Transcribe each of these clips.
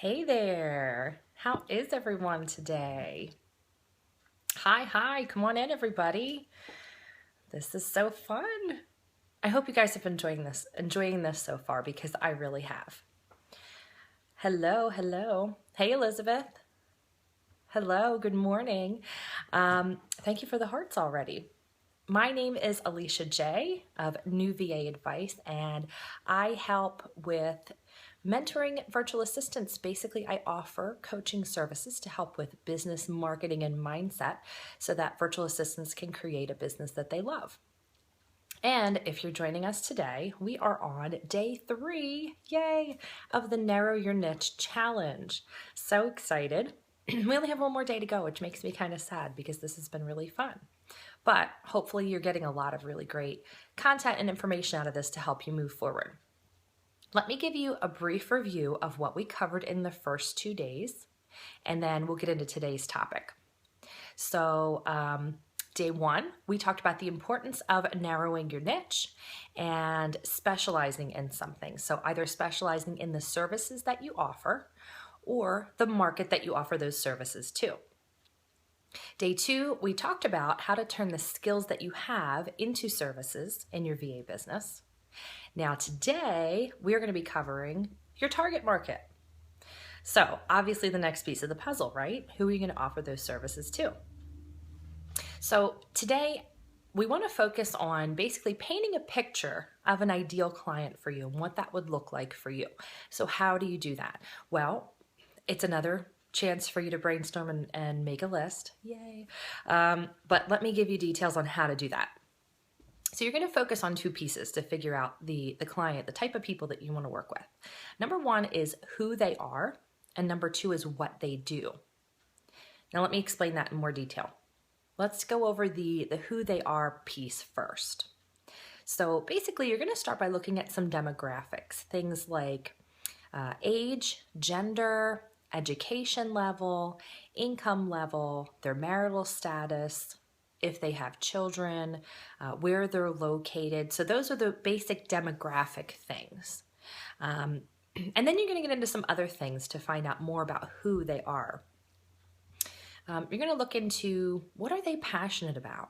Hey there. How is everyone today? Hi, come on in everybody. This is so fun. I hope you guys have been enjoying this so far because I really have. Hello. Hey Elizabeth. Hello, good morning. Thank you for the hearts already. My name is Alicia J of New VA Advice, and I help with mentoring virtual assistants. Basically, I offer coaching services to help with business marketing and mindset so that virtual assistants can create a business that they love. And if you're joining us today, we are on day 3, yay, of the Narrow Your Niche Challenge. So excited. We only have one more day to go, which makes me kind of sad because this has been really fun. But hopefully you're getting a lot of really great content and information out of this to help you move forward. Let me give you a brief review of what we covered in the first 2 days, and then we'll get into today's topic. So day 1, we talked about the importance of narrowing your niche and specializing in something. So either specializing in the services that you offer or the market that you offer those services to. Day 2, we talked about how to turn the skills that you have into services in your VA business. Now today, we're going to be covering your target market. So obviously the next piece of the puzzle, right? Who are you going to offer those services to? So today, we want to focus on basically painting a picture of an ideal client for you and what that would look like for you. So how do you do that? Well, it's another chance for you to brainstorm and make a list. Yay. But let me give you details on how to do that. So you're going to focus on 2 pieces to figure out the client, the type of people that you want to work with. Number 1 is who they are, and number 2 is what they do. Now let me explain that in more detail. Let's go over the who they are piece first. So basically you're going to start by looking at some demographics, things like age, gender, education level, income level, their marital status, if they have children, where they're located. So those are the basic demographic things. And then you're going to get into some other things to find out more about who they are. You're going to look into what are they passionate about?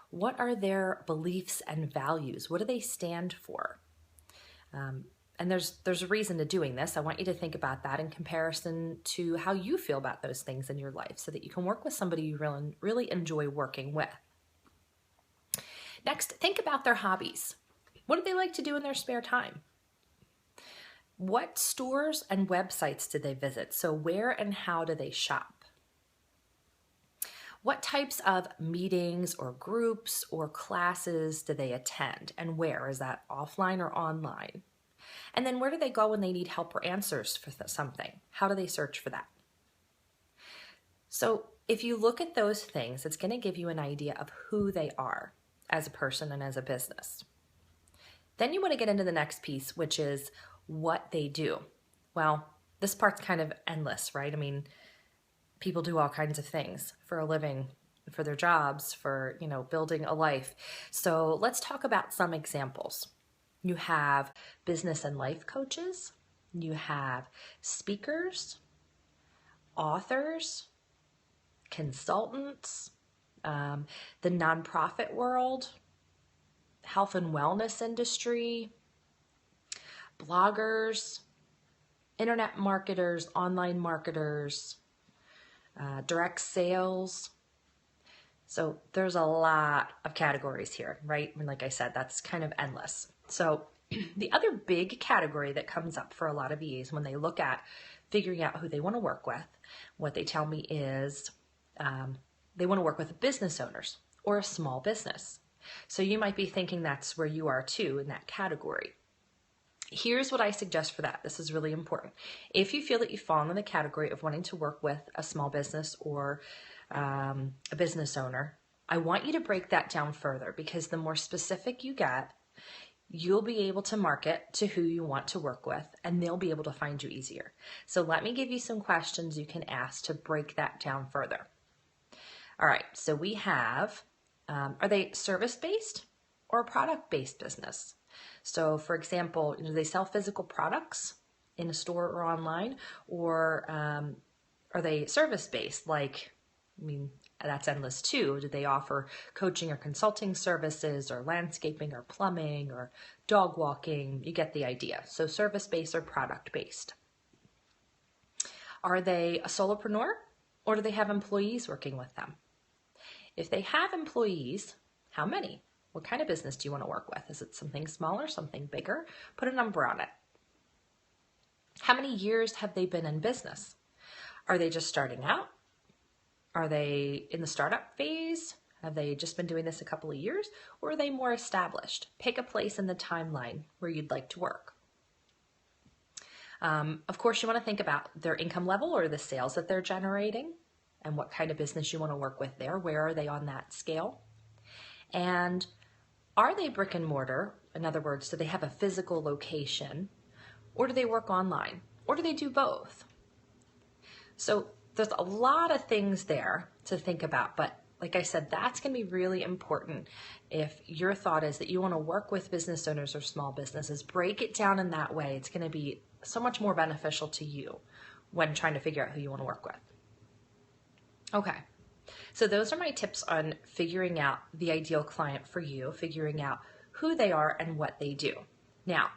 What are their beliefs and values? What do they stand for? And there's a reason to doing this. I want you to think about that in comparison to how you feel about those things in your life so that you can work with somebody you really enjoy working with. Next, think about their hobbies. What do they like to do in their spare time? What stores and websites do they visit? So where and how do they shop? What types of meetings or groups or classes do they attend and where? Is that offline or online? And then where do they go when they need help or answers for something? How do they search for that? So if you look at those things, it's going to give you an idea of who they are as a person and as a business. Then you want to get into the next piece, which is what they do. Well, this part's kind of endless, right? I mean, people do all kinds of things for a living, for their jobs, for, building a life. So let's talk about some examples. You have business and life coaches, you have speakers, authors, consultants, the nonprofit world, health and wellness industry, bloggers, internet marketers, online marketers, direct sales. So there's a lot of categories here, right? And like I said, that's kind of endless. So the other big category that comes up for a lot of VAs when they look at figuring out who they want to work with, what they tell me is they want to work with business owners or a small business. So you might be thinking that's where you are too in that category. Here's what I suggest for that. This is really important. If you feel that you fall in the category of wanting to work with a small business or a business owner, I want you to break that down further because the more specific you get, you'll be able to market to who you want to work with and they'll be able to find you easier. So let me give you some questions you can ask to break that down further. All right, so we have, are they service-based or product-based business? So for example, do they sell physical products? in a store or online, or are they service-based? Like, I mean, that's endless too. Do they offer coaching or consulting services, or landscaping or plumbing or dog walking? You get the idea. So service-based or product-based. Are they a solopreneur, or do they have employees working with them? If they have employees, how many? What kind of business do you want to work with? Is it something smaller, something bigger? Put a number on it. How many years have they been in business? Are they just starting out? Are they in the startup phase? Have they just been doing this a couple of years? Or are they more established? Pick a place in the timeline where you'd like to work. Of course, you want to think about their income level or the sales that they're generating and what kind of business you want to work with there. Where are they on that scale? And are they brick and mortar? In other words, do they have a physical location, or do they work online, or do they do both? So there's a lot of things there to think about, but like I said, that's going to be really important if your thought is that you want to work with business owners or small businesses. Break it down in that way. It's going to be so much more beneficial to you when trying to figure out who you want to work with. Okay, so those are my tips on figuring out the ideal client for you, figuring out who they are and what they do. Now,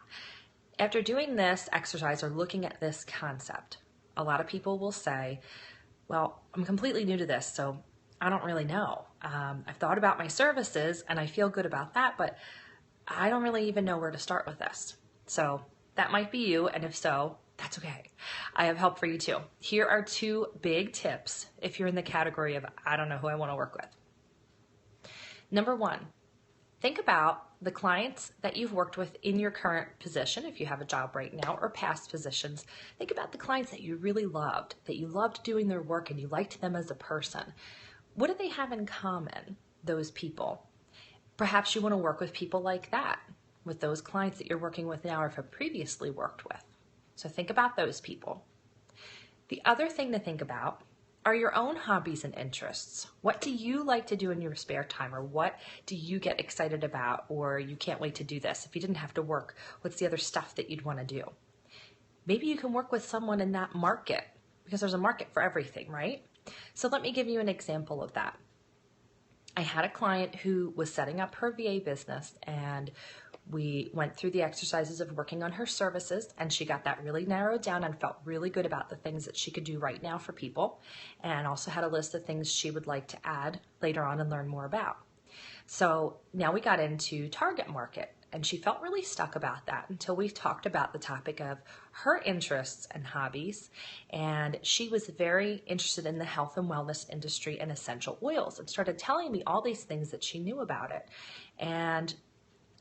after doing this exercise or looking at this concept, a lot of people will say, well, I'm completely new to this, so I don't really know. I've thought about my services and I feel good about that, but I don't really even know where to start with this. So that might be you, and if so, that's okay. I have help for you too. Here are 2 big tips if you're in the category of, I don't know who I want to work with. Number 1, think about the clients that you've worked with in your current position, if you have a job right now, or past positions. Think about the clients that you really loved, that you loved doing their work and you liked them as a person. What do they have in common, those people? Perhaps you want to work with people like that, with those clients that you're working with now or have previously worked with. So think about those people. The other thing to think about are your own hobbies and interests. What do you like to do in your spare time, or what do you get excited about, or you can't wait to do this? If you didn't have to work, what's the other stuff that you'd want to do? Maybe you can work with someone in that market, because there's a market for everything, right? So let me give you an example of that. I had a client who was setting up her VA business, and we went through the exercises of working on her services, and she got that really narrowed down and felt really good about the things that she could do right now for people, and also had a list of things she would like to add later on and learn more about. So now we got into target market, and she felt really stuck about that until we talked about the topic of her interests and hobbies. And she was very interested in the health and wellness industry and essential oils, and started telling me all these things that she knew about it. And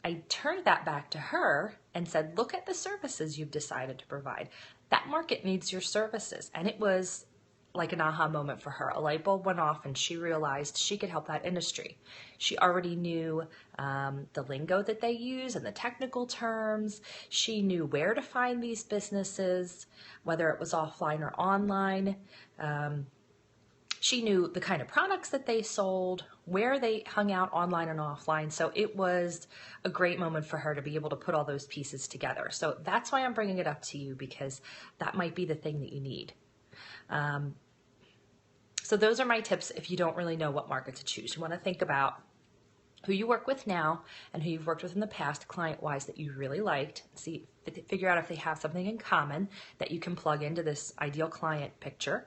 I turned that back to her and said, look at the services you've decided to provide. That market needs your services. And it was like an aha moment for her. A light bulb went off and she realized she could help that industry. She already knew the lingo that they use and the technical terms. She knew where to find these businesses, whether it was offline or online. She knew the kind of products that they sold, where they hung out online and offline. So it was a great moment for her to be able to put all those pieces together. So that's why I'm bringing it up to you, because that might be the thing that you need. So those are my tips if you don't really know what market to choose. You want to think about who you work with now and who you've worked with in the past client-wise that you really liked. Figure out if they have something in common that you can plug into this ideal client picture,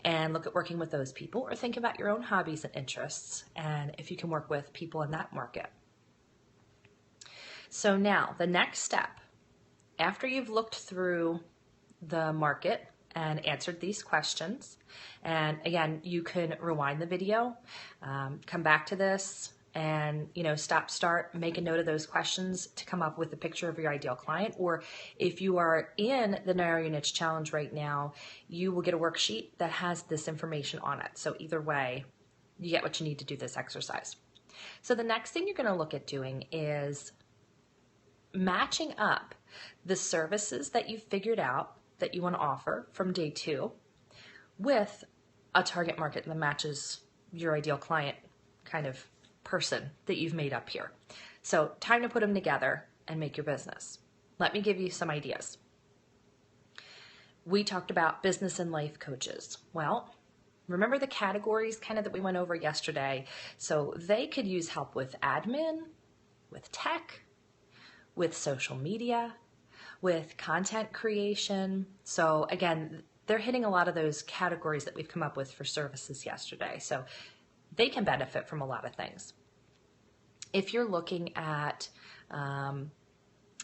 and look at working with those people, or think about your own hobbies and interests and if you can work with people in that market. So now the next step, after you've looked through the market and answered these questions, and again, you can rewind the video, come back to this, and stop, start, make a note of those questions to come up with a picture of your ideal client. Or if you are in the Narrow Your Niche Challenge right now, you will get a worksheet that has this information on it. So either way, you get what you need to do this exercise. So the next thing you're going to look at doing is matching up the services that you've figured out that you want to offer from day 2 with a target market that matches your ideal client kind of person that you've made up here. So time to put them together and make your business. Let me give you some ideas. we talked about business and life coaches. Well, remember the categories kind of that we went over yesterday? So they could use help with admin, with tech, with social media, with content creation. So again, they're hitting a lot of those categories that we've come up with for services yesterday. So they can benefit from a lot of things. If you're looking at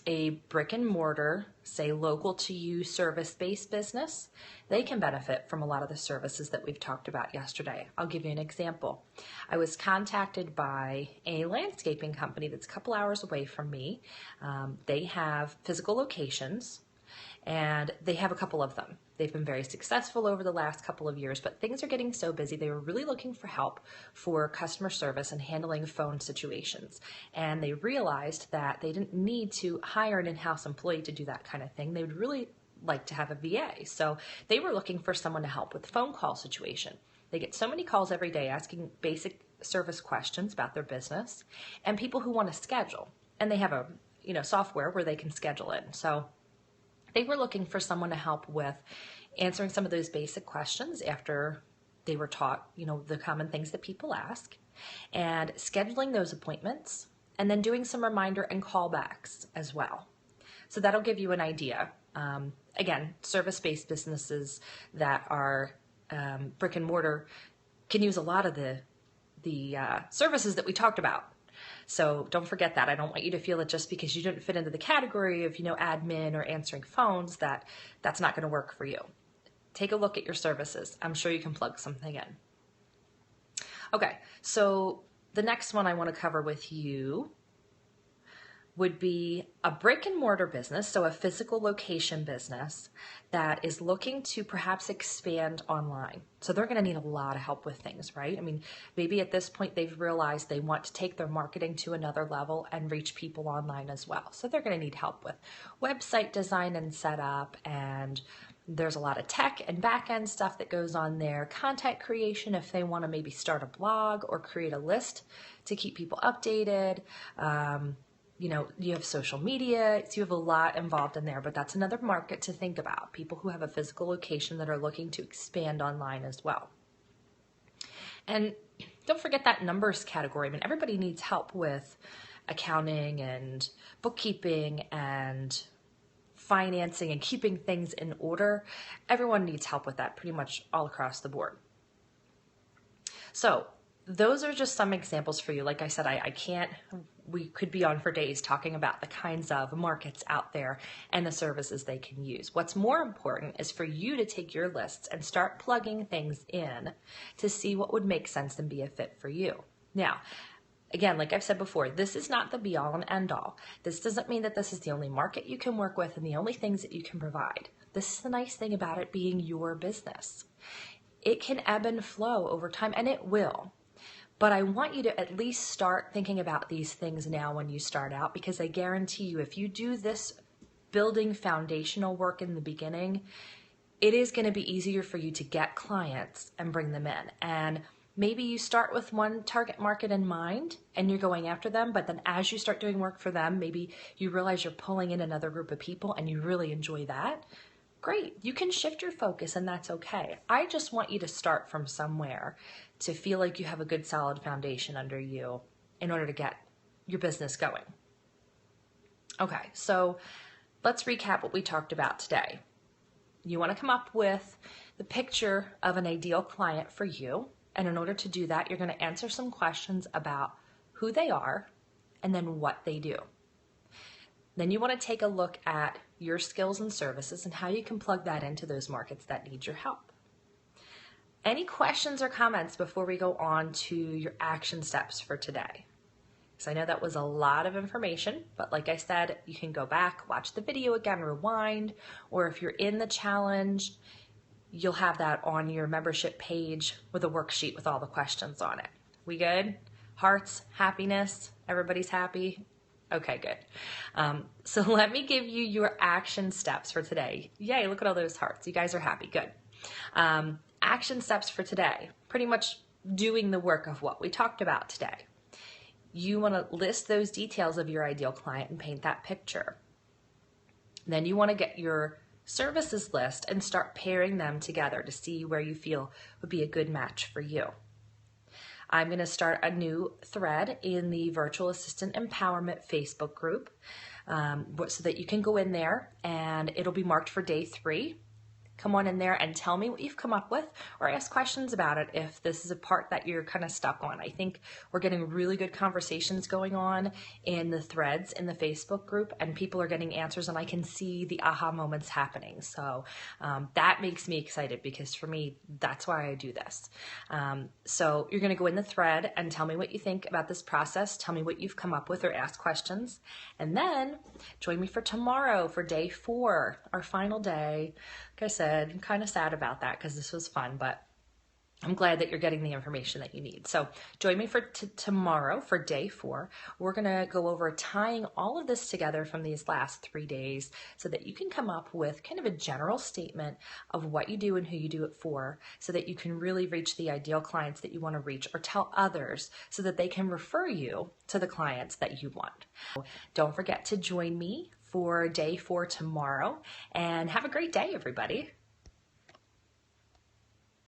a brick and mortar, say local to you service-based business, they can benefit from a lot of the services that we've talked about yesterday. I'll give you an example. I was contacted by a landscaping company that's a couple hours away from me. They have physical locations, and they have a couple of them. They've been very successful over the last couple of years, but things are getting so busy. They were really looking for help for customer service and handling phone situations. And they realized that they didn't need to hire an in-house employee to do that kind of thing. They would really like to have a VA. So they were looking for someone to help with the phone call situation. They get so many calls every day asking basic service questions about their business, and people who want to schedule. And they have a software where they can schedule it. So they were looking for someone to help with answering some of those basic questions after they were taught, the common things that people ask, and scheduling those appointments, and then doing some reminder and callbacks as well. So that'll give you an idea. Again, service-based businesses that are brick and mortar can use a lot of the services that we talked about. So don't forget that. I don't want you to feel that just because you didn't fit into the category of, admin or answering phones, that's not going to work for you. Take a look at your services. I'm sure you can plug something in. Okay, so the next one I want to cover with you would be a brick and mortar business, so a physical location business that is looking to perhaps expand online. So they're going to need a lot of help with things, right? I mean, maybe at this point they've realized they want to take their marketing to another level and reach people online as well. So they're going to need help with website design and setup, and there's a lot of tech and back-end stuff that goes on there. Content creation if they want to maybe start a blog or create a list to keep people updated. You have social media, so you have a lot involved in there, but that's another market to think about. People who have a physical location that are looking to expand online as well. And don't forget that numbers category. I mean, everybody needs help with accounting and bookkeeping and financing and keeping things in order. Everyone needs help with that pretty much all across the board. So those are just some examples for you. Like I said, we could be on for days talking about the kinds of markets out there and the services they can use. What's more important is for you to take your lists and start plugging things in to see what would make sense and be a fit for you. Now, again, like I've said before, this is not the be all and end all. This doesn't mean that this is the only market you can work with and the only things that you can provide. This is the nice thing about it being your business. It can ebb and flow over time, and it will. But I want you to at least start thinking about these things now when you start out, because I guarantee you, if you do this building foundational work in the beginning, it is going to be easier for you to get clients and bring them in. And maybe you start with one target market in mind and you're going after them, but then as you start doing work for them, maybe you realize you're pulling in another group of people and you really enjoy that. Great, you can shift your focus and that's okay. I just want you to start from somewhere to feel like you have a good solid foundation under you in order to get your business going. Okay, so let's recap what we talked about today. You want to come up with the picture of an ideal client for you, and in order to do that, you're going to answer some questions about who they are and then what they do. Then you want to take a look at your skills and services and how you can plug that into those markets that need your help. Any questions or comments before we go on to your action steps for today? So I know that was a lot of information, but like I said, you can go back, watch the video again, rewind, or if you're in the challenge, you'll have that on your membership page with a worksheet with all the questions on it. We good? Hearts, happiness, everybody's happy? Okay, good. So let me give you your action steps for today. Yay, look at all those hearts. You guys are happy, good. Action steps for today, pretty much doing the work of what we talked about today. You want to list those details of your ideal client and paint that picture. Then you want to get your services list and start pairing them together to see where you feel would be a good match for you. I'm going to start a new thread in the Virtual Assistant Empowerment Facebook group so that you can go in there, and it'll be marked for day 3. Come on in there and tell me what you've come up with, or ask questions about it if this is a part that you're kind of stuck on. I think we're getting really good conversations going on in the threads in the Facebook group, and people are getting answers, and I can see the aha moments happening. So that makes me excited, because for me, that's why I do this. So you're going to go in the thread and tell me what you think about this process. Tell me what you've come up with, or ask questions. And then join me for tomorrow for day 4, our final day. Like I said, I'm kind of sad about that because this was fun, but I'm glad that you're getting the information that you need. So join me for tomorrow for day 4. We're going to go over tying all of this together from these last 3 days so that you can come up with kind of a general statement of what you do and who you do it for, so that you can really reach the ideal clients that you want to reach, or tell others so that they can refer you to the clients that you want. Don't forget to join me for day 4 tomorrow, and have a great day, everybody.